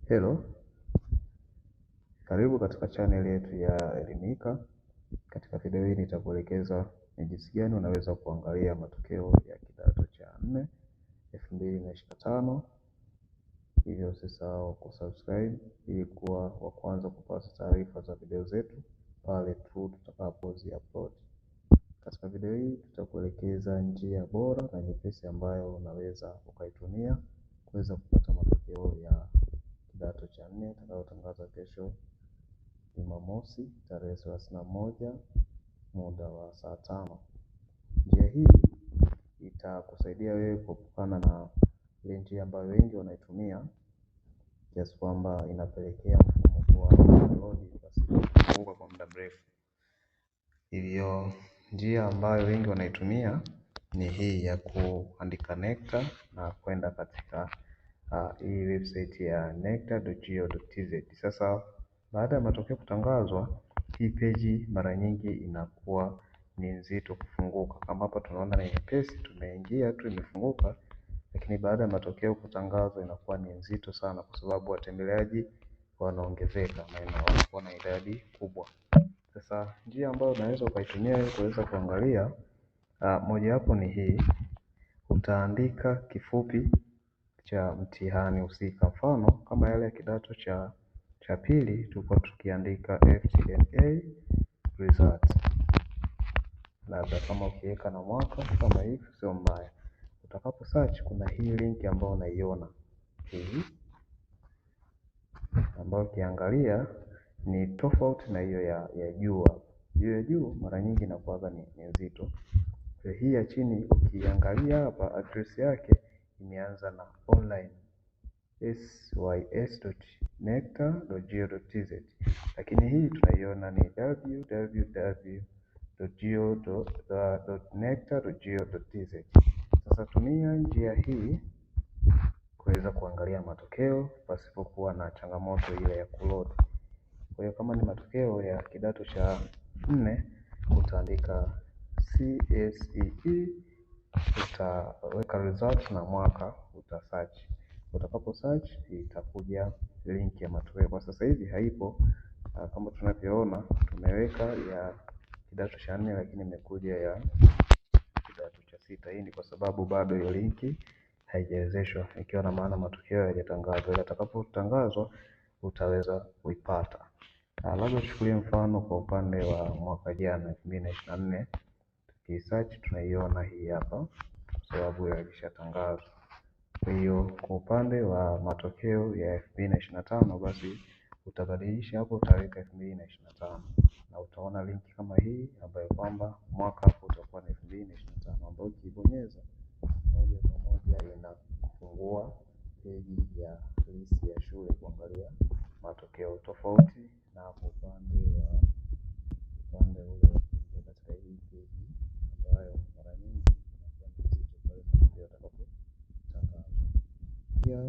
Hello, karibu katika channel yetu ya Elimika. Katika video hii nitakuelekeza ni jinsi gani unaweza kuangalia matokeo ya kidato cha 4 2025. Hivyo usisahau kusubscribe ili kuwa wa kwanza kupata taarifa za video zetu pale tu tutakapozi upload. Katika video hii tutakuelekeza njia bora na nyepesi ambayo unaweza ukaitumia kuweza kupata matokeo ya kidato cha 4 tutakayotangazwa kesho Jumamosi tarehe 31 muda wa saa 5. Njia hii itakusaidia wewe kuepukana na ile njia ambayo wengi wanaitumia kiasi kwamba inapelekea mfumo kuwa load pasipofunguka kwa muda mrefu. Hivyo njia ambayo wengi wanaitumia ni hii ya kuandika NECTA na kwenda katika hii website ya necta.go.tz. Sasa baada ya matokeo kutangazwa, hii peji mara nyingi inakuwa ni nzito kufunguka. Kama hapa tunaona ni nyepesi, tumeingia tu imefunguka, lakini baada ya matokeo kutangazwa inakuwa ni nzito sana kwa sababu watembeleaji wanaongezeka na inakuwa na idadi kubwa. Sasa njia ambayo unaweza ukaitumia kuweza kuangalia mojawapo ni hii. Utaandika kifupi cha mtihani husika. Mfano kama yale ya kidato cha pili tulikuwa tukiandika FTNA result. Labda kama ukiweka na mwaka kama hivi sio mbaya. Utakapo search kuna hii link ambayo unaiona hii, ambayo ukiangalia ni tofauti na hiyo ya juu hapo. Hiyo ya juu mara nyingi inakuwa ni nzito. Hii ya chini ukiangalia hapa address yake imeanza na online sys.necta.go.tz, lakini hii tunaiona ni www.necta.go.tz. Sasa tumia njia hii kuweza kuangalia matokeo pasipokuwa na changamoto ile ya kuload. Kwa hiyo kama ni matokeo ya kidato cha 4 utaandika CSEE, utaweka result na mwaka, utasearch. Utakapo search itakuja link ya matokeo. Kwa sasa hivi haipo, kama tunavyoona tumeweka ya kidato cha 4 lakini imekuja ya kidato cha 6. Hii ni kwa sababu bado hiyo linki haijawezeshwa, ikiwa na maana matokeo hayajatangazwa. Ila itakapotangazwa utaweza kuipata. Labda tuchukulie mfano kwa upande wa mwaka jana 2024, tukisearch tunaiona hii hapa kwa sababu ilishatangazwa. Kwa hiyo kwa upande wa matokeo ya 2025 basi utabadilisha hapo, utaweka 2025 na utaona linki kama hii ambayo kwamba mwaka hapo utakuwa ni 2025, ambayo ukibonyeza moja kwa moja inafungua peji ya list ya shule kuangalia matokeo tofauti na hapo upande ule katika hii peji ambayo mara nyingi inakuwa ni nzito pale matokeo yatakapotangazwa. Pia